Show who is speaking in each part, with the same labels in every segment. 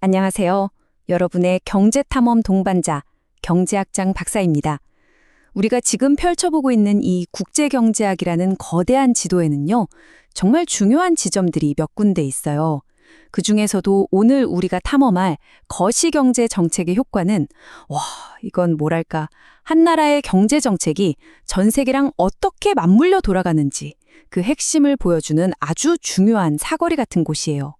Speaker 1: 안녕하세요. 여러분의 경제탐험 동반자, 경제학장 박사입니다. 우리가 지금 펼쳐보고 있는 이 국제경제학이라는 거대한 지도에는요, 정말 중요한 지점들이 몇 군데 있어요. 그중에서도 오늘 우리가 탐험할 거시경제 정책의 효과는, 이건 뭐랄까, 한 나라의 경제 정책이 전 세계랑 어떻게 맞물려 돌아가는지 그 핵심을 보여주는 아주 중요한 사거리 같은 곳이에요.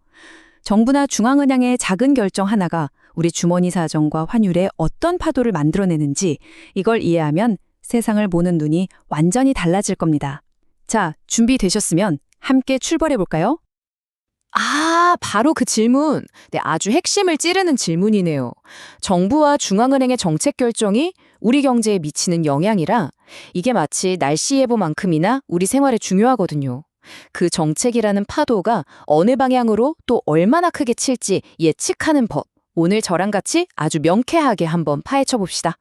Speaker 1: 정부나 중앙은행의 작은 결정 하나가 우리 주머니 사정과 환율에 어떤 파도를 만들어내는지 이걸 이해하면 세상을 보는 눈이 완전히 달라질 겁니다. 자, 준비되셨으면 함께 출발해 볼까요?
Speaker 2: 바로 그 질문. 네, 아주 핵심을 찌르는 질문이네요. 정부와 중앙은행의 정책 결정이 우리 경제에 미치는 영향이라 이게 마치 날씨 예보만큼이나 우리 생활에 중요하거든요. 그 정책이라는 파도가 어느 방향으로 또 얼마나 크게 칠지 예측하는 법. 오늘 저랑 같이 아주 명쾌하게 한번 파헤쳐 봅시다.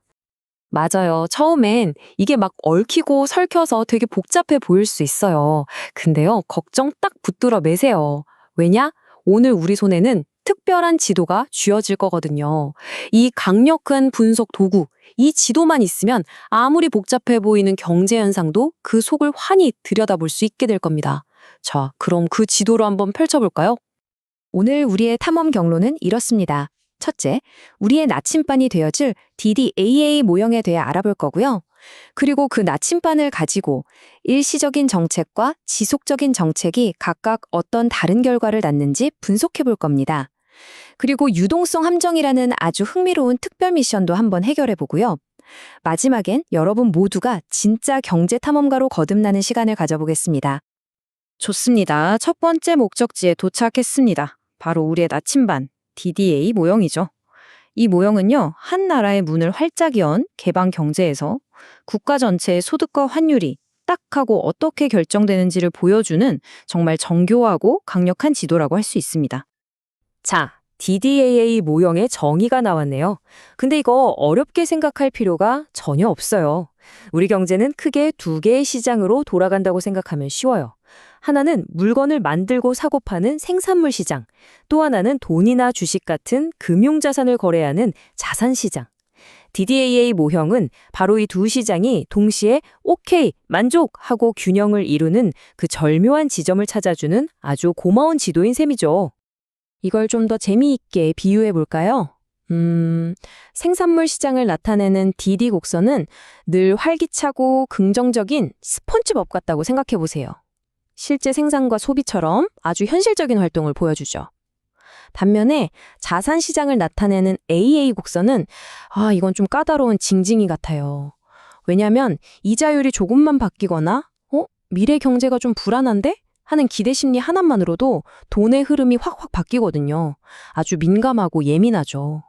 Speaker 3: 맞아요. 처음엔 이게 막 얽히고 설켜서 되게 복잡해 보일 수 있어요. 근데요, 걱정 딱 붙들어 매세요. 왜냐? 오늘 우리 손에는 특별한 지도가 쥐어질 거거든요. 이 강력한 분석 도구, 이 지도만 있으면 아무리 복잡해 보이는 경제 현상도 그 속을 환히 들여다볼 수 있게 될 겁니다. 자, 그럼 그 지도로 한번 펼쳐볼까요?
Speaker 4: 오늘 우리의 탐험 경로는 이렇습니다. 첫째, 우리의 나침반이 되어줄 DDAA 모형에 대해 알아볼 거고요. 그리고 그 나침반을 가지고 일시적인 정책과 지속적인 정책이 각각 어떤 다른 결과를 낳는지 분석해 볼 겁니다. 그리고 유동성 함정이라는 아주 흥미로운 특별 미션도 한번 해결해 보고요. 마지막엔 여러분 모두가 진짜 경제 탐험가로 거듭나는 시간을 가져보겠습니다.
Speaker 2: 좋습니다. 첫 번째 목적지에 도착했습니다. 바로 우리의 나침반, DDA 모형이죠. 이 모형은요, 한 나라의 문을 활짝 연 개방 경제에서 국가 전체의 소득과 환율이 딱 하고 어떻게 결정되는지를 보여주는 정말 정교하고 강력한 지도라고 할 수 있습니다.
Speaker 3: 자, DDAA 모형의 정의가 나왔네요. 근데 이거 어렵게 생각할 필요가 전혀 없어요. 우리 경제는 크게 두 개의 시장으로 돌아간다고 생각하면 쉬워요. 하나는 물건을 만들고 사고 파는 생산물 시장, 또 하나는 돈이나 주식 같은 금융자산을 거래하는 자산 시장. DDAA 모형은 바로 이 두 시장이 동시에 오케이, 만족하고 균형을 이루는 그 절묘한 지점을 찾아주는 아주 고마운 지도인 셈이죠. 이걸 좀 더 재미있게 비유해 볼까요? 생산물 시장을 나타내는 DD 곡선은 늘 활기차고 긍정적인 스폰지밥 같다고 생각해 보세요. 실제 생산과 소비처럼 아주 현실적인 활동을 보여주죠. 반면에 자산 시장을 나타내는 AA 곡선은 이건 좀 까다로운 징징이 같아요. 왜냐하면 이자율이 조금만 바뀌거나 미래 경제가 좀 불안한데? 하는 기대 심리 하나만으로도 돈의 흐름이 확확 바뀌거든요. 아주 민감하고 예민하죠.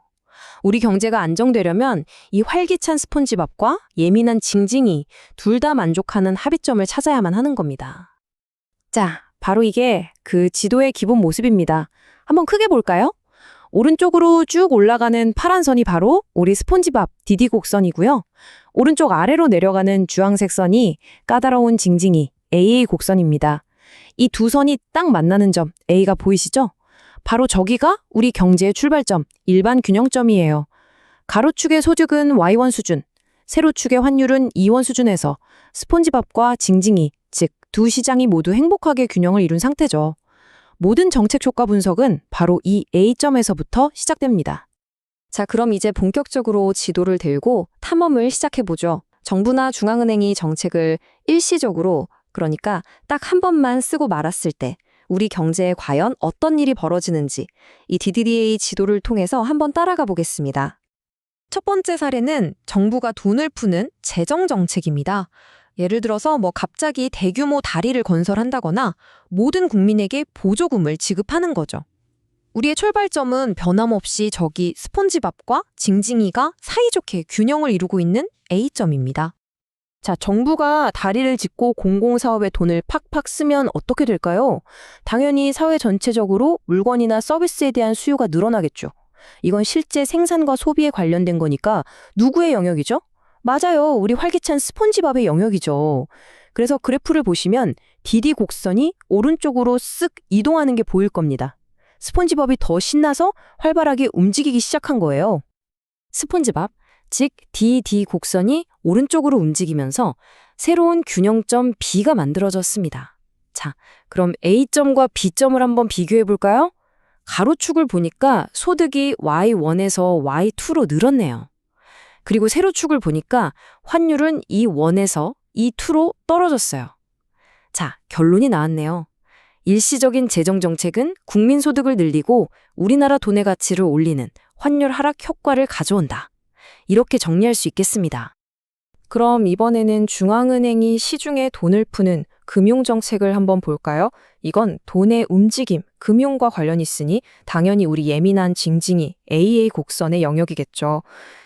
Speaker 3: 우리 경제가 안정되려면 이 활기찬 스폰지밥과 예민한 징징이 둘 다 만족하는 합의점을 찾아야만 하는 겁니다. 자, 바로 이게 그 지도의 기본 모습입니다. 한번 크게 볼까요? 오른쪽으로 쭉 올라가는 파란 선이 바로 우리 스폰지밥 DD 곡선이고요. 오른쪽 아래로 내려가는 주황색 선이 까다로운 징징이 AA 곡선입니다. 이 두 선이 딱 만나는 점 A가 보이시죠? 바로 저기가 우리 경제의 출발점, 일반 균형점이에요. 가로축의 소득은 Y1 수준, 세로축의 환율은 E1 수준에서 스폰지밥과 징징이, 즉 두 시장이 모두 행복하게 균형을 이룬 상태죠. 모든 정책 효과 분석은 바로 이 A점에서부터 시작됩니다. 자, 그럼 이제 본격적으로 지도를 들고 탐험을 시작해보죠. 정부나 중앙은행이 정책을 일시적으로, 그러니까 딱 한 번만 쓰고 말았을 때 우리 경제에 과연 어떤 일이 벌어지는지 이 DDA 지도를 통해서 한번 따라가 보겠습니다. 첫 번째 사례는 정부가 돈을 푸는 재정 정책입니다. 예를 들어서 갑자기 대규모 다리를 건설한다거나 모든 국민에게 보조금을 지급하는 거죠. 우리의 출발점은 변함없이 저기 스폰지밥과 징징이가 사이좋게 균형을 이루고 있는 A점입니다. 자, 정부가 다리를 짓고 공공사업에 돈을 팍팍 쓰면 어떻게 될까요? 당연히 사회 전체적으로 물건이나 서비스에 대한 수요가 늘어나겠죠. 이건 실제 생산과 소비에 관련된 거니까 누구의 영역이죠? 맞아요. 우리 활기찬 스폰지밥의 영역이죠. 그래서 그래프를 보시면 DD 곡선이 오른쪽으로 쓱 이동하는 게 보일 겁니다. 스폰지밥이 더 신나서 활발하게 움직이기 시작한 거예요. 스폰지밥, 즉 DD 곡선이 오른쪽으로 움직이면서 새로운 균형점 B가 만들어졌습니다. 자, 그럼 A점과 B점을 한번 비교해 볼까요? 가로축을 보니까 소득이 Y1에서 Y2로 늘었네요. 그리고 세로축을 보니까 환율은 E1에서 E2로 떨어졌어요. 자, 결론이 나왔네요. 일시적인 재정정책은 국민소득을 늘리고 우리나라 돈의 가치를 올리는 환율 하락 효과를 가져온다. 이렇게 정리할 수 있겠습니다. 그럼 이번에는 중앙은행이 시중에 돈을 푸는 금융정책을 한번 볼까요? 이건 돈의 움직임, 금융과 관련 있으니 당연히 우리 예민한 징징이 AA 곡선의 영역이겠죠.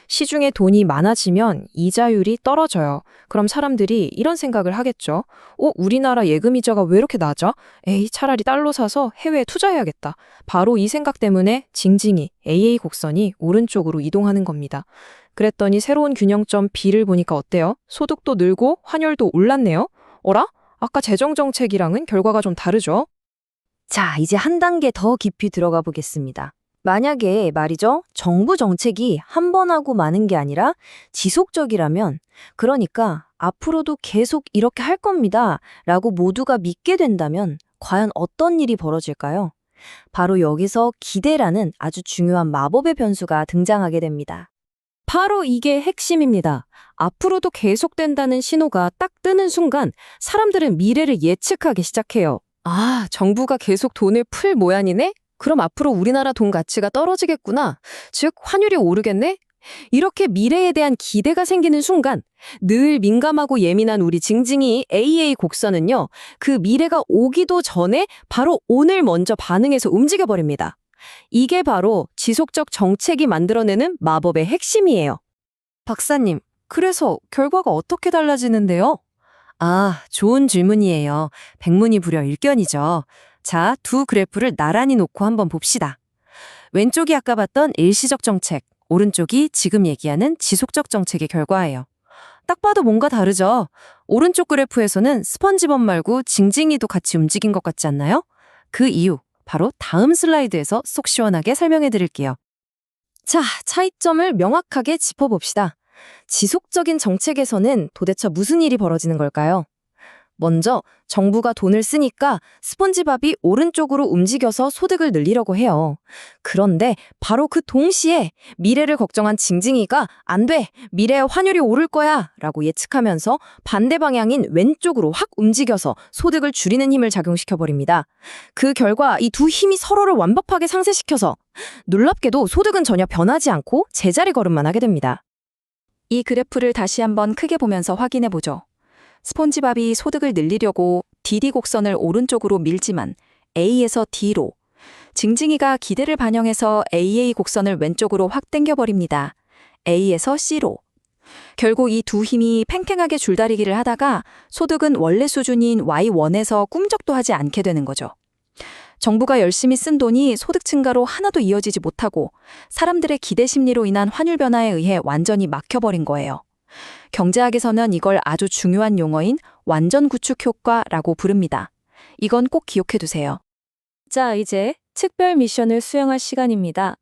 Speaker 3: 시중에 돈이 많아지면 이자율이 떨어져요. 그럼 사람들이 이런 생각을 하겠죠. 우리나라 예금이자가 왜 이렇게 낮아? 에이, 차라리 달러 사서 해외에 투자해야겠다. 바로 이 생각 때문에 징징이 AA 곡선이 오른쪽으로 이동하는 겁니다. 그랬더니 새로운 균형점 B를 보니까 어때요? 소득도 늘고 환율도 올랐네요. 어라? 아까 재정정책이랑은 결과가 좀 다르죠? 자, 이제 한 단계 더 깊이 들어가 보겠습니다. 만약에 말이죠, 정부 정책이 한 번 하고 마는 게 아니라 지속적이라면, 그러니까 앞으로도 계속 이렇게 할 겁니다 라고 모두가 믿게 된다면 과연 어떤 일이 벌어질까요? 바로 여기서 기대라는 아주 중요한 마법의 변수가 등장하게 됩니다. 바로 이게 핵심입니다. 앞으로도 계속된다는 신호가 딱 뜨는 순간 사람들은 미래를 예측하기 시작해요. 아, 정부가 계속 돈을 풀 모양이네? 그럼 앞으로 우리나라 돈 가치가 떨어지겠구나. 즉, 환율이 오르겠네? 이렇게 미래에 대한 기대가 생기는 순간 늘 민감하고 예민한 우리 징징이 AA 곡선은요, 그 미래가 오기도 전에 바로 오늘 먼저 반응해서 움직여버립니다. 이게 바로 지속적 정책이 만들어내는 마법의 핵심이에요. 박사님, 그래서 결과가 어떻게 달라지는데요? 아, 좋은 질문이에요. 백문이불여일견이죠. 자, 두 그래프를 나란히 놓고 한번 봅시다. 왼쪽이 아까 봤던 일시적 정책, 오른쪽이 지금 얘기하는 지속적 정책의 결과예요. 딱 봐도 뭔가 다르죠? 오른쪽 그래프에서는 스펀지밥 말고 징징이도 같이 움직인 것 같지 않나요? 그 이유, 바로 다음 슬라이드에서 속 시원하게 설명해 드릴게요. 자, 차이점을 명확하게 짚어봅시다. 지속적인 정책에서는 도대체 무슨 일이 벌어지는 걸까요? 먼저 정부가 돈을 쓰니까 스폰지밥이 오른쪽으로 움직여서 소득을 늘리려고 해요. 그런데 바로 그 동시에 미래를 걱정한 징징이가 안 돼! 미래에 환율이 오를 거야! 라고 예측하면서 반대 방향인 왼쪽으로 확 움직여서 소득을 줄이는 힘을 작용시켜버립니다. 그 결과 이 두 힘이 서로를 완벽하게 상쇄시켜서 놀랍게도 소득은 전혀 변하지 않고 제자리 걸음만 하게 됩니다.
Speaker 4: 이 그래프를 다시 한번 크게 보면서 확인해 보죠. 스폰지밥이 소득을 늘리려고 DD 곡선을 오른쪽으로 밀지만 A에서 D로, 징징이가 기대를 반영해서 AA 곡선을 왼쪽으로 확 당겨버립니다. A에서 C로. 결국 이 두 힘이 팽팽하게 줄다리기를 하다가 소득은 원래 수준인 Y1에서 꿈쩍도 하지 않게 되는 거죠. 정부가 열심히 쓴 돈이 소득 증가로 하나도 이어지지 못하고 사람들의 기대 심리로 인한 환율 변화에 의해 완전히 막혀버린 거예요. 경제학에서는 이걸 아주 중요한 용어인 완전 구축 효과라고 부릅니다. 이건 꼭 기억해 두세요. 자, 이제 특별 미션을 수행할 시간입니다.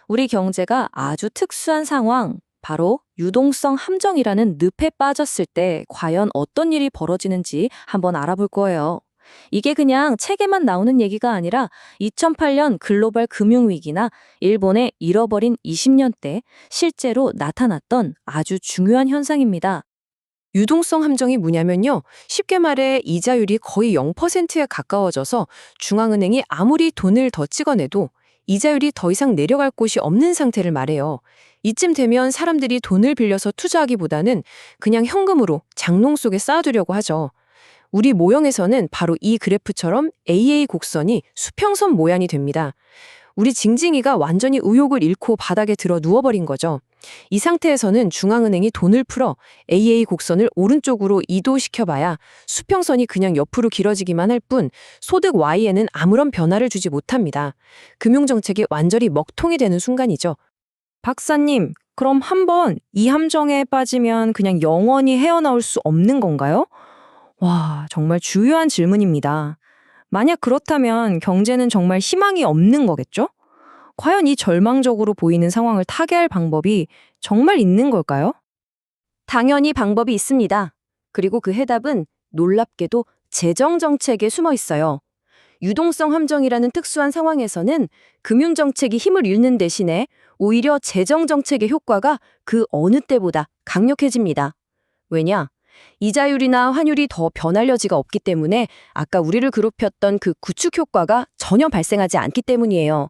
Speaker 4: 우리 경제가 아주 특수한 상황, 바로 유동성 함정이라는 늪에 빠졌을 때 과연 어떤 일이 벌어지는지 한번 알아볼 거예요. 이게 그냥 책에만 나오는 얘기가 아니라 2008년 글로벌 금융위기나 일본의 잃어버린 20년 때 실제로 나타났던 아주 중요한 현상입니다.
Speaker 3: 유동성 함정이 뭐냐면요. 쉽게 말해 이자율이 거의 0%에 가까워져서 중앙은행이 아무리 돈을 더 찍어내도 이자율이 더 이상 내려갈 곳이 없는 상태를 말해요. 이쯤 되면 사람들이 돈을 빌려서 투자하기보다는 그냥 현금으로 장롱 속에 쌓아두려고 하죠. 우리 모형에서는 바로 이 그래프처럼 AA 곡선이 수평선 모양이 됩니다. 우리 징징이가 완전히 의욕을 잃고 바닥에 들어 누워버린 거죠. 이 상태에서는 중앙은행이 돈을 풀어 AA 곡선을 오른쪽으로 이도시켜봐야 수평선이 그냥 옆으로 길어지기만 할 뿐 소득 Y에는 아무런 변화를 주지 못합니다. 금융정책이 완전히 먹통이 되는 순간이죠. 박사님, 그럼 한번 이 함정에 빠지면 그냥 영원히 헤어나올 수 없는 건가요? 와, 정말 주요한 질문입니다. 만약 그렇다면 경제는 정말 희망이 없는 거겠죠? 과연 이 절망적으로 보이는 상황을 타개할 방법이 정말 있는 걸까요?
Speaker 2: 당연히 방법이 있습니다. 그리고 그 해답은 놀랍게도 재정 정책에 숨어 있어요. 유동성 함정이라는 특수한 상황에서는 금융 정책이 힘을 잃는 대신에 오히려 재정 정책의 효과가 그 어느 때보다 강력해집니다. 왜냐? 이자율이나 환율이 더 변할 여지가 없기 때문에 아까 우리를 괴롭혔던 그 구축 효과가 전혀 발생하지 않기 때문이에요.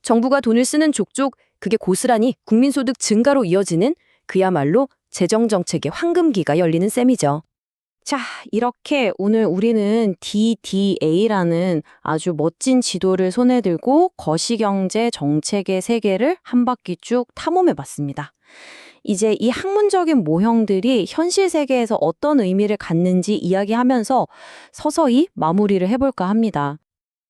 Speaker 2: 정부가 돈을 쓰는 족족 그게 고스란히 국민소득 증가로 이어지는 그야말로 재정정책의 황금기가 열리는 셈이죠. 자, 이렇게 오늘 우리는 DDA라는 아주 멋진 지도를 손에 들고 거시경제 정책의 세계를 한 바퀴 쭉 탐험해 봤습니다. 이제 이 학문적인 모형들이 현실 세계에서 어떤 의미를 갖는지 이야기하면서 서서히 마무리를 해볼까 합니다.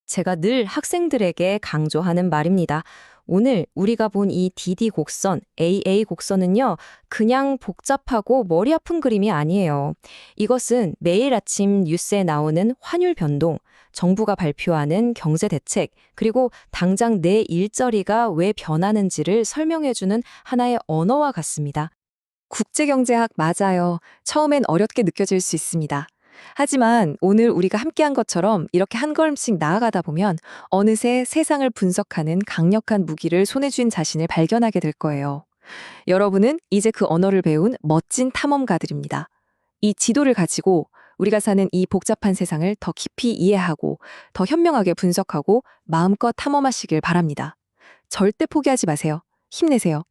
Speaker 3: 제가 늘 학생들에게 강조하는 말입니다. 오늘 우리가 본 이 DD 곡선, AA 곡선은요, 그냥 복잡하고 머리 아픈 그림이 아니에요. 이것은 매일 아침 뉴스에 나오는 환율 변동, 정부가 발표하는 경제 대책, 그리고 당장 내 일자리가 왜 변하는지를 설명해주는 하나의 언어와 같습니다.
Speaker 4: 국제경제학 맞아요. 처음엔 어렵게 느껴질 수 있습니다. 하지만 오늘 우리가 함께한 것처럼 이렇게 한 걸음씩 나아가다 보면 어느새 세상을 분석하는 강력한 무기를 손에 쥔 자신을 발견하게 될 거예요. 여러분은 이제 그 언어를 배운 멋진 탐험가들입니다. 이 지도를 가지고 우리가 사는 이 복잡한 세상을 더 깊이 이해하고 더 현명하게 분석하고 마음껏 탐험하시길 바랍니다. 절대 포기하지 마세요. 힘내세요.